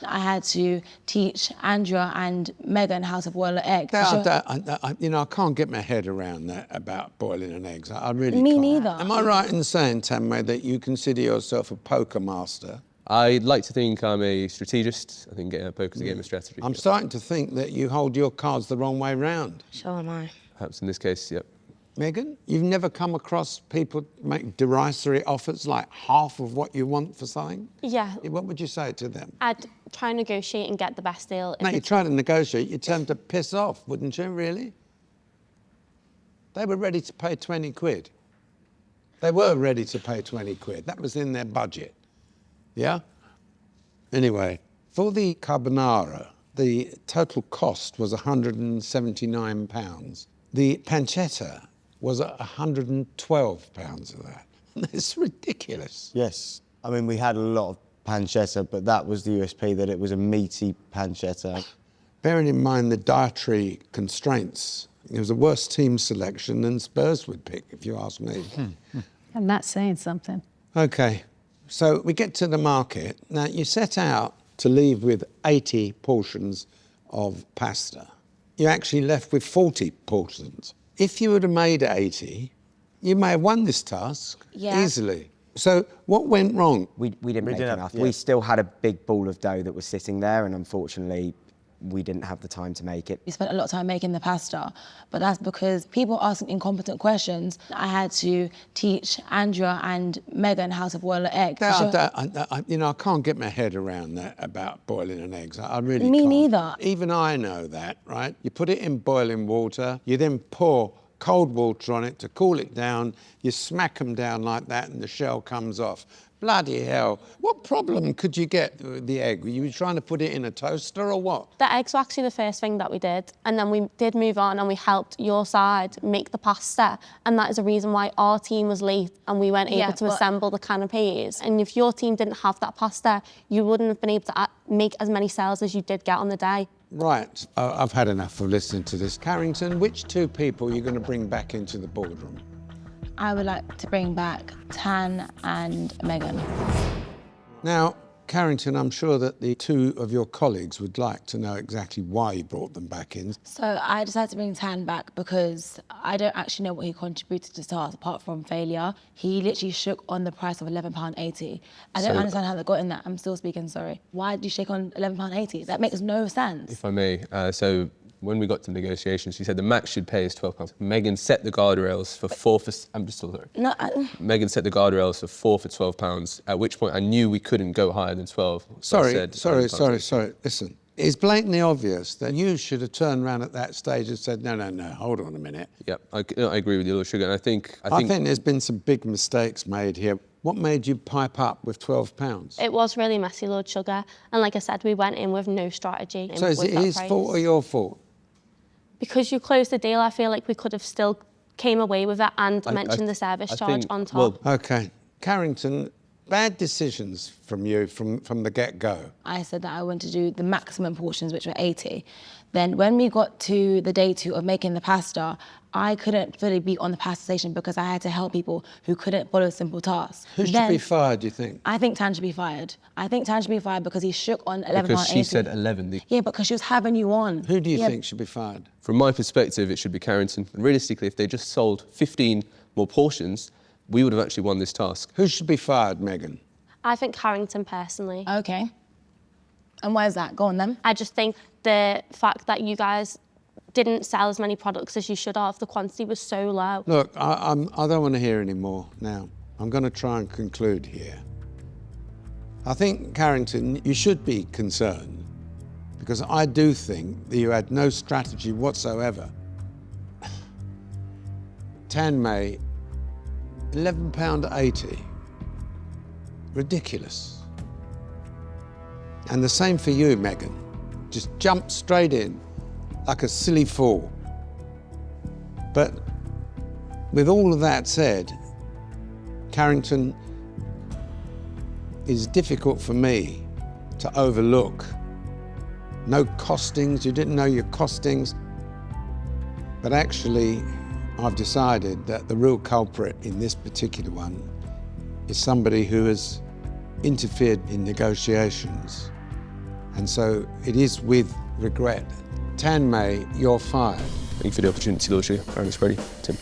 I had to teach Andrea and Megan how to boil an egg. I can't get my head around that about boiling an egg. I really Me can't. neither. Am I right in saying, Tanmay, that you consider yourself a poker master? I'd like to think I'm a strategist. I think poker's a game of strategy. I'm starting to think that you hold your cards the wrong way round. So am I. Perhaps in this case, yep. Megan, you've never come across people make derisory offers, like half of what you want for something? Yeah. What would you say to them? I'd try and negotiate and get the best deal. No, you try to negotiate, you'd tell them to piss off, wouldn't you, really? They were ready to pay 20 quid. They were ready to pay 20 quid. That was in their budget. Yeah? Anyway, for the carbonara, the total cost was £179. The pancetta was £112 of that. It's ridiculous. Yes. I mean, we had a lot of pancetta, but that was the USP, that it was a meaty pancetta. Bearing in mind the dietary constraints, it was a worse team selection than Spurs would pick, if you ask me. I'm not saying something. OK, so we get to the market. Now, you set out to leave with 80 portions of pasta. You actually left with 40 portions. If you would have made 80, you may have won this task easily. So what went wrong? We didn't make enough. Yeah. We still had a big ball of dough that was sitting there, and unfortunately, we didn't have the time to make it. We spent a lot of time making the pasta, but that's because people asking incompetent questions. I had to teach Andrea and Megan how to boil an egg. I can't get my head around that about boiling an egg. I really can't. Me neither. Even I know that, right? You put it in boiling water, you then pour cold water on it to cool it down, you smack them down like that and the shell comes off. Bloody hell. What problem could you get with the egg? Were you trying to put it in a toaster or what? The eggs were actually the first thing that we did, and then we did move on and we helped your side make the pasta, and that is the reason why our team was late and we weren't able to assemble the canapes. And if your team didn't have that pasta, you wouldn't have been able to make as many sales as you did get on the day. Right, I've had enough of listening to this. Carrington, which two people are you going to bring back into the boardroom? I would like to bring back Tan and Megan. Now, Carrington, I'm sure that the two of your colleagues would like to know exactly why you brought them back in. So I decided to bring Tan back because I don't actually know what he contributed to the task apart from failure. He literally shook on the price of £11.80. I don't understand how they got in that. I'm still speaking, sorry. Why did you shake on £11.80? That makes no sense. If I may, when we got to negotiations, she said the max she'd pay is £12. Megan set the guardrails for I'm just so sorry. No, Megan set the guardrails for £4 at which point I knew we couldn't go higher than 12. So Sorry. Listen, it's blatantly obvious that you should have turned around at that stage and said, no, hold on a minute. Yep, I agree with you, Lord Sugar, and I think there's been some big mistakes made here. What made you pipe up with £12? It was really messy, Lord Sugar, and like I said, we went in with no strategy. So is it his fault or your fault? Because you closed the deal, I feel like we could have still came away with it and mentioned the service charge on top. OK. Carrington, bad decisions from you from the get-go. I said that I wanted to do the maximum portions, which were 80. Then when we got to the day 2 of making the pasta, I couldn't fully be on the pasta station because I had to help people who couldn't follow simple tasks. Who should be fired, do you think? I think Tan should be fired. I think Tan should be fired because he shook on £11.80. Because she said 11. Yeah, because she was having you on. Who do you think should be fired? From my perspective, it should be Carrington. And realistically, if they just sold 15 more portions, we would have actually won this task. Who should be fired, Megan? I think Carrington, personally. OK. And why is that? Go on, then. I just think the fact that you guys didn't sell as many products as you should have, the quantity was so low. Look, I don't want to hear any more now. I'm going to try and conclude here. I think, Carrington, you should be concerned because I do think that you had no strategy whatsoever. Tanmay, £11.80. Ridiculous. And the same for you, Megan. Just jump straight in like a silly fool. But with all of that said, Carrington, is difficult for me to overlook. No costings, you didn't know your costings. But actually, I've decided that the real culprit in this particular one is somebody who has interfered in negotiations And so it is with regret. Tan Mei, you're fired. Thank you for the opportunity, Lord Chair. Aaron, it's ready. Tim.